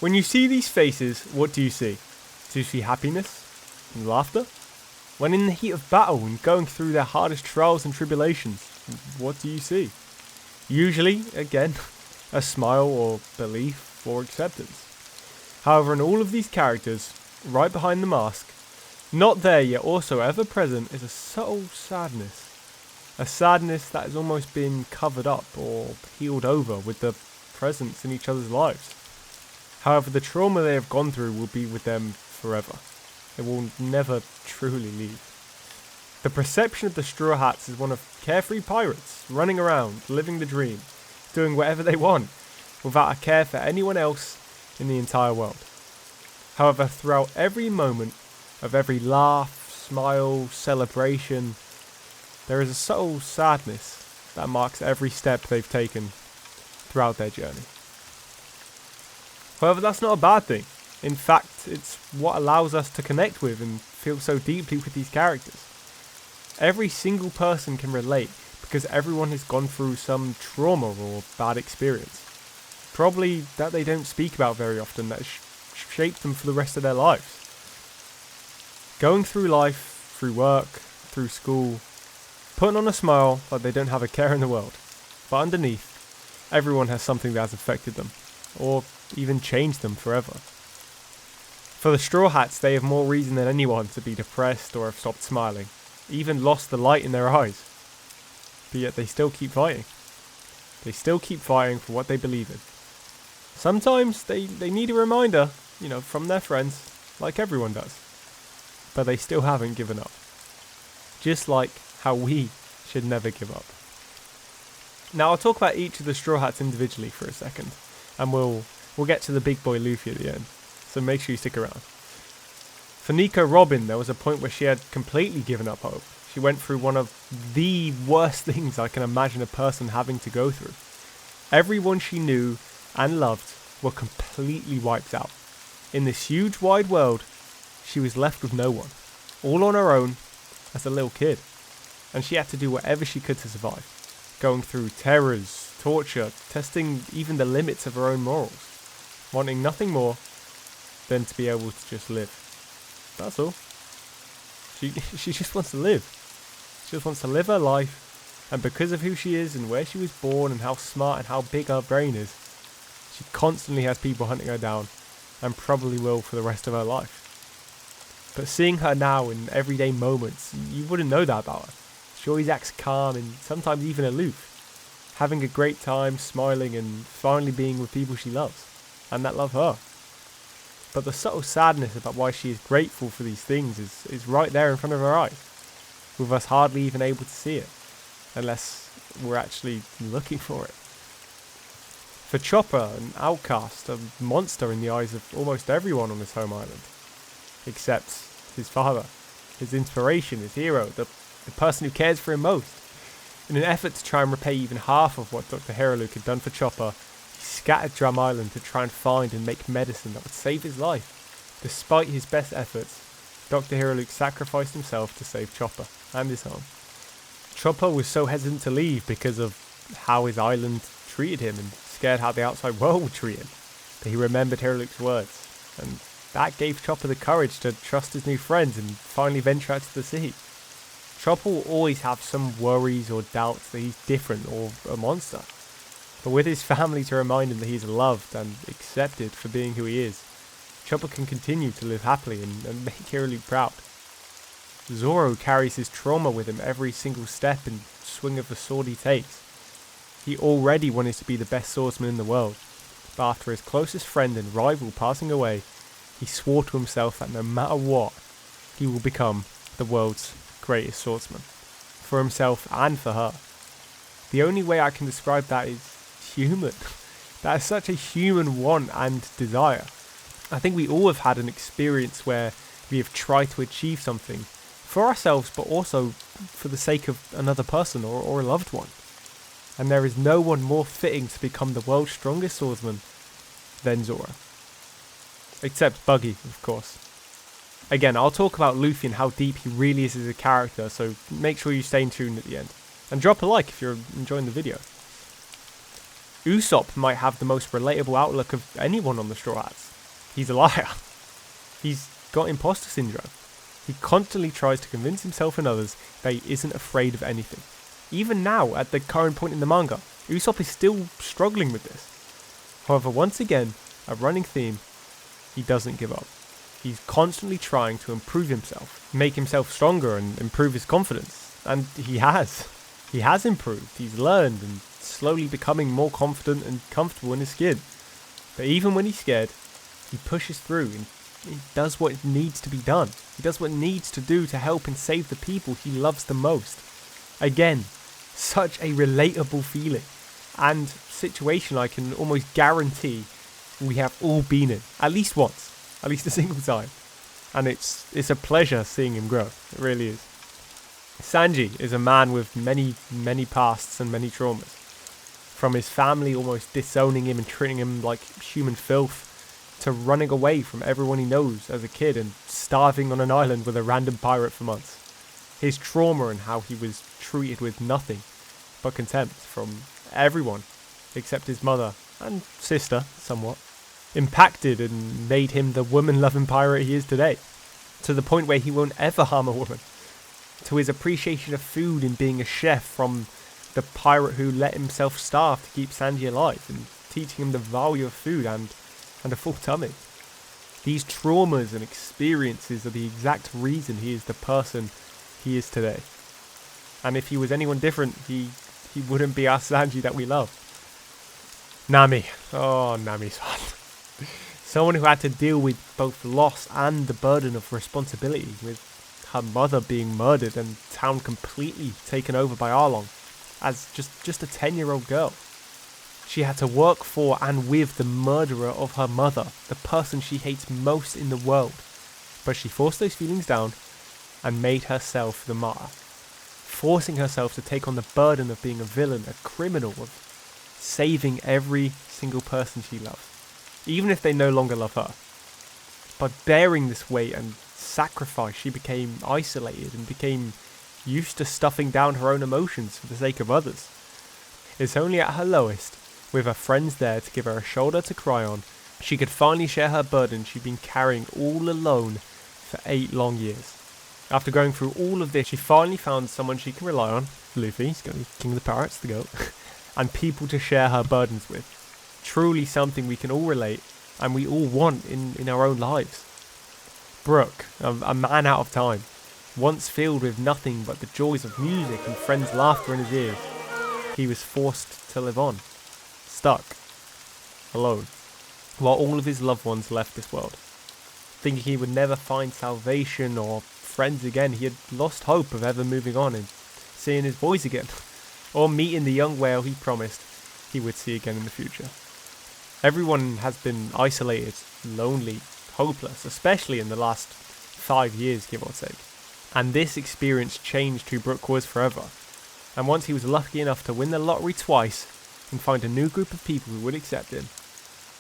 When you see these faces, what do you see? Do you see happiness and laughter? When in the heat of battle and going through their hardest trials and tribulations, what do you see? Usually, again, a smile or belief or acceptance. However, in all of these characters, right behind the mask, not there yet also ever present, is a subtle sadness. A sadness that has almost been covered up or healed over with the presence in each other's lives. However, the trauma they have gone through will be with them forever. It will never truly leave. The perception of the Straw Hats is one of carefree pirates, running around, living the dream, doing whatever they want, without a care for anyone else in the entire world. However, throughout every moment of every laugh, smile, celebration, there is a subtle sadness that marks every step they've taken throughout their journey. However, that's not a bad thing. In fact, it's what allows us to connect with and feel so deeply with these characters. Every single person can relate because everyone has gone through some trauma or bad experience. Probably that they don't speak about very often, that shaped them for the rest of their lives. Going through life, through work, through school, putting on a smile like they don't have a care in the world. But underneath, everyone has something that has affected them, or even changed them forever. For the Straw Hats, they have more reason than anyone to be depressed or have stopped smiling, even lost the light in their eyes. But yet they still keep fighting. They still keep fighting for what they believe in. Sometimes they need a reminder, from their friends, like everyone does. But they still haven't given up. Just like how we should never give up. Now I'll talk about each of the Straw Hats individually for a second, and we'll get to the big boy Luffy at the end, so make sure you stick around. For Nico Robin, there was a point where she had completely given up hope. She went through one of the worst things I can imagine a person having to go through. Everyone she knew and loved were completely wiped out. In this huge wide world, she was left with no one, all on her own as a little kid, and she had to do whatever she could to survive, going through terrors, torture, testing even the limits of her own morals, wanting nothing more than to be able to just live. That's all. She just wants to live. She just wants to live her life, and because of who she is and where she was born and how smart and how big her brain is, she constantly has people hunting her down, and probably will for the rest of her life. But seeing her now in everyday moments, you wouldn't know that about her. She always acts calm and sometimes even aloof, having a great time, smiling and finally being with people she loves, and that love her. But the subtle sadness about why she is grateful for these things is right there in front of her eyes, with us hardly even able to see it, unless we're actually looking for it. For Chopper, an outcast, a monster in the eyes of almost everyone on his home island, except his father, his inspiration, his hero, the person who cares for him most. In an effort to try and repay even half of what Dr. Heroluk had done for Chopper, he scattered Drum Island to try and find and make medicine that would save his life. Despite his best efforts, Dr. Heroluk sacrificed himself to save Chopper and his home. Chopper was so hesitant to leave because of how his island treated him and scared how the outside world would treat him, but he remembered Heroluk's words, and that gave Chopper the courage to trust his new friends and finally venture out to the sea. Chopper will always have some worries or doubts that he's different or a monster, but with his family to remind him that he's loved and accepted for being who he is, Chopper can continue to live happily and make Heroluk proud. Zoro carries his trauma with him every single step and swing of the sword he takes. He already wanted to be the best swordsman in the world, but after his closest friend and rival passing away, he swore to himself that no matter what, he will become the world's greatest swordsman, for himself and for her. The only way I can describe that is human. That is such a human want and desire. I think we all have had an experience where we have tried to achieve something for ourselves, but also for the sake of another person or a loved one. And there is no one more fitting to become the world's strongest swordsman than Zoro. Except Buggy, of course. Again, I'll talk about Luffy and how deep he really is as a character, so make sure you stay tuned at the end. And drop a like if you're enjoying the video. Usopp might have the most relatable outlook of anyone on the Straw Hats. He's a liar. He's got imposter syndrome. He constantly tries to convince himself and others that he isn't afraid of anything. Even now, at the current point in the manga, Usopp is still struggling with this. However, once again, a running theme, he doesn't give up. He's constantly trying to improve himself, make himself stronger and improve his confidence. And he has. He has improved. He's learned and slowly becoming more confident and comfortable in his skin. But even when he's scared, he pushes through and he does what needs to be done. He does what needs to do to help and save the people he loves the most. Again, such a relatable feeling and situation I can almost guarantee we have all been in, at least once, at least a single time. And it's a pleasure seeing him grow. It really is. Sanji is a man with many pasts and many traumas. From his family almost disowning him and treating him like human filth, to running away from everyone he knows as a kid and starving on an island with a random pirate for months. His trauma and how he was treated with nothing but contempt from everyone except his mother and sister, somewhat, impacted and made him the woman-loving pirate he is today, to the point where he won't ever harm a woman, to his appreciation of food and being a chef from the pirate who let himself starve to keep Sanji alive and teaching him the value of food and a full tummy. These traumas and experiences are the exact reason he is the person he is today. And if he was anyone different, he wouldn't be our Sanji that we love. Nami. Oh, Nami's fun. Someone who had to deal with both loss and the burden of responsibility, with her mother being murdered and town completely taken over by Arlong as just a 10-year-old girl. She had to work for and with the murderer of her mother, the person she hates most in the world. But she forced those feelings down and made herself the martyr, forcing herself to take on the burden of being a villain, a criminal, of saving every single person she loves, even if they no longer love her. By bearing this weight and sacrifice, she became isolated and became used to stuffing down her own emotions for the sake of others. It's only at her lowest, with her friends there to give her a shoulder to cry on, she could finally share her burden she'd been carrying all alone for 8 long years. After going through all of this, she finally found someone she can rely on, Luffy, he's going to be King of the Pirates, the goat, and people to share her burdens with. Truly something we can all relate, and we all want in our own lives. Brook, a man out of time, once filled with nothing but the joys of music and friends' laughter in his ears, he was forced to live on. Stuck, alone, while all of his loved ones left this world. Thinking he would never find salvation or friends again, he had lost hope of ever moving on and seeing his boys again, or meeting the young whale he promised he would see again in the future. Everyone has been isolated, lonely, hopeless, especially in the last 5 years, give or take. And this experience changed who Brook was forever. And once he was lucky enough to win the lottery twice, and find a new group of people who would accept him.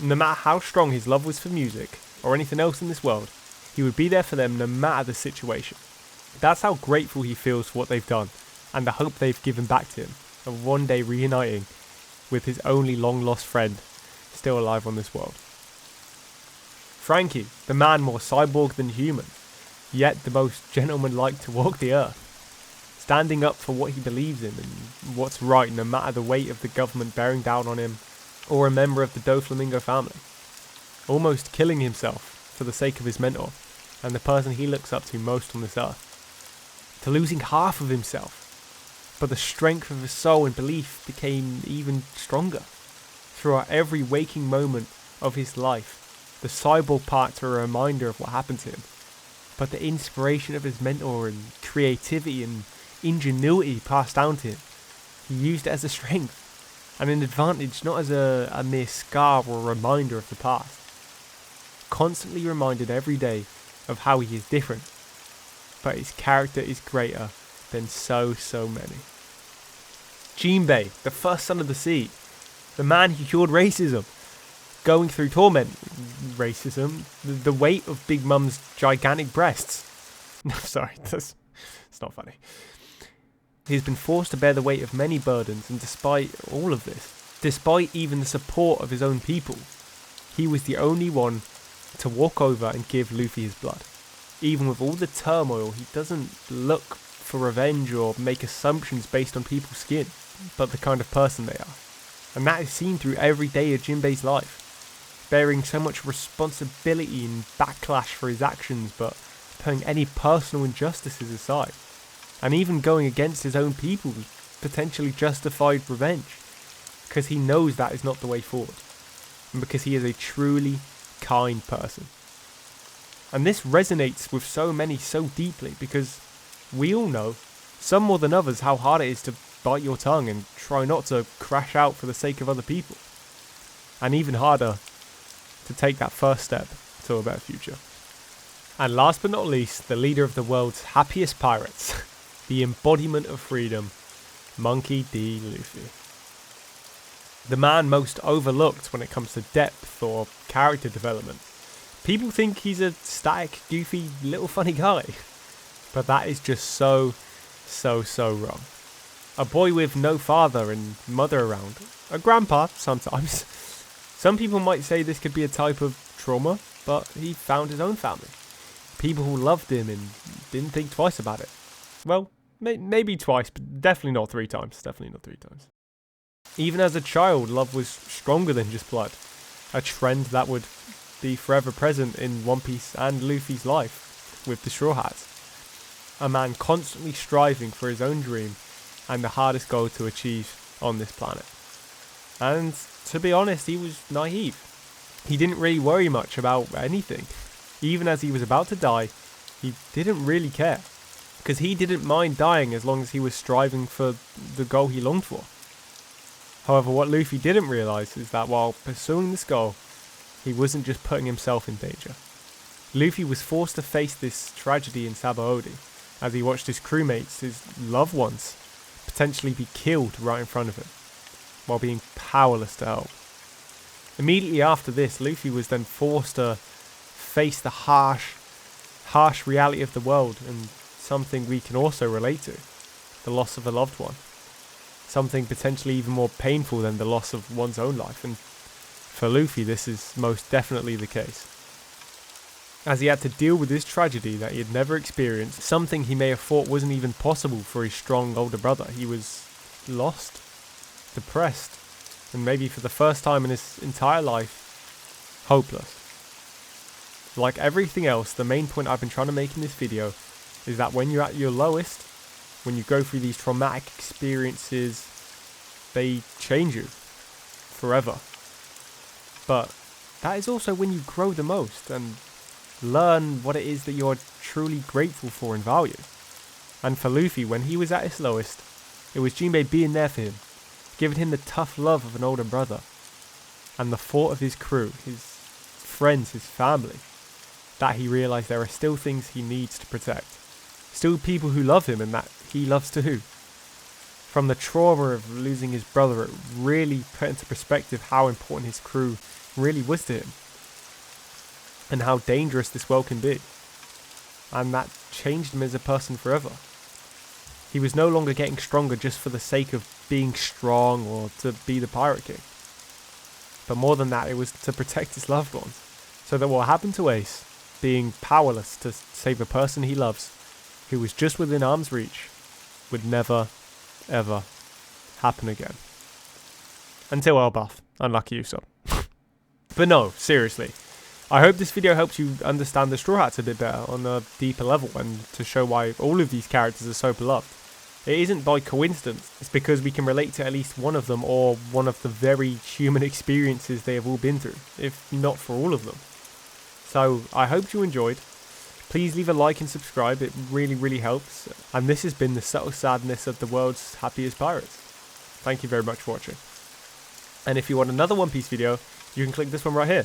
No matter how strong his love was for music, or anything else in this world, he would be there for them no matter the situation. That's how grateful he feels for what they've done, and the hope they've given back to him, of one day reuniting with his only long-lost friend, still alive on this world. Frankie, the man more cyborg than human, yet the most gentleman-like to walk the earth. Standing up for what he believes in and what's right no matter the weight of the government bearing down on him, or a member of the Doflamingo family. Almost killing himself for the sake of his mentor, and the person he looks up to most on this earth. To losing half of himself, but the strength of his soul and belief became even stronger. Throughout every waking moment of his life, the cyborg parts are a reminder of what happened to him, but the inspiration of his mentor and creativity and ingenuity passed down to him, he used it as a strength and an advantage, not as a mere scar or a reminder of the past. Constantly reminded every day of how he is different, but his character is greater than so many. Jinbei, the first son of the sea, the man who cured racism, going through torment, racism, the weight of Big Mum's gigantic breasts. No, sorry, it's not funny. He's been forced to bear the weight of many burdens, and despite all of this, Despite even the support of his own people, he was the only one to walk over and give Luffy his blood. Even with all the turmoil, he doesn't look for revenge or make assumptions based on people's skin, but the kind of person they are. And that is seen through every day of Jinbei's life, bearing so much responsibility and backlash for his actions, but putting any personal injustices aside, and even going against his own people, potentially justified revenge, because he knows that is not the way forward, and because he is a truly kind person. And this resonates with so many so deeply, because we all know, some more than others, how hard it is to bite your tongue and try not to crash out for the sake of other people, and even harder to take that first step to a better future. And last but not least, the leader of the world's happiest pirates, the embodiment of freedom, Monkey D. Luffy. The man most overlooked when it comes to depth or character development. People think he's a static, goofy, little funny guy, but that is just so wrong. A boy with no father and mother around, a grandpa sometimes. Some people might say this could be a type of trauma, but he found his own family. People who loved him and didn't think twice about it. Well, maybe twice, but definitely not 3 times. Even as a child, love was stronger than just blood. A trend that would be forever present in One Piece and Luffy's life with the Straw Hats. A man constantly striving for his own dream and the hardest goal to achieve on this planet. And to be honest, he was naive. He didn't really worry much about anything. Even as he was about to die, he didn't really care, because he didn't mind dying as long as he was striving for the goal he longed for. However, what Luffy didn't realise is that while pursuing this goal, he wasn't just putting himself in danger. Luffy was forced to face this tragedy in Sabaody, as he watched his crewmates, his loved ones, potentially be killed right in front of him, while being powerless to help. Immediately after this, Luffy was then forced to face the harsh reality of the world, and something we can also relate to, the loss of a loved one. Something potentially even more painful than the loss of one's own life, and for Luffy this is most definitely the case. As he had to deal with this tragedy that he had never experienced, something he may have thought wasn't even possible for his strong older brother. He was lost, depressed, and maybe for the first time in his entire life, hopeless. Like everything else, the main point I've been trying to make in this video is that when you're at your lowest, when you go through these traumatic experiences, they change you forever. But that is also when you grow the most and learn what it is that you're truly grateful for and value. And for Luffy, when he was at his lowest, it was Jinbei being there for him, giving him the tough love of an older brother, and the thought of his crew, his friends, his family, that he realised there are still things he needs to protect. Still people who love him and that he loves too. From the trauma of losing his brother, it really put into perspective how important his crew really was to him, and how dangerous this world can be. And that changed him as a person forever. He was no longer getting stronger just for the sake of being strong or to be the Pirate King. But more than that, it was to protect his loved ones, so that what happened to Ace, being powerless to save a person he loves, who was just within arm's reach, would never, ever happen again. Until Elbaf. Unlucky you, so. But no, seriously. I hope this video helps you understand the Straw Hats a bit better on a deeper level, and to show why all of these characters are so beloved. It isn't by coincidence, it's because we can relate to at least one of them, or one of the very human experiences they have all been through, if not for all of them. So, I hope you enjoyed. Please leave a like and subscribe, it really helps. And this has been the subtle sadness of the world's happiest pirates. Thank you very much for watching. And if you want another One Piece video, you can click this one right here.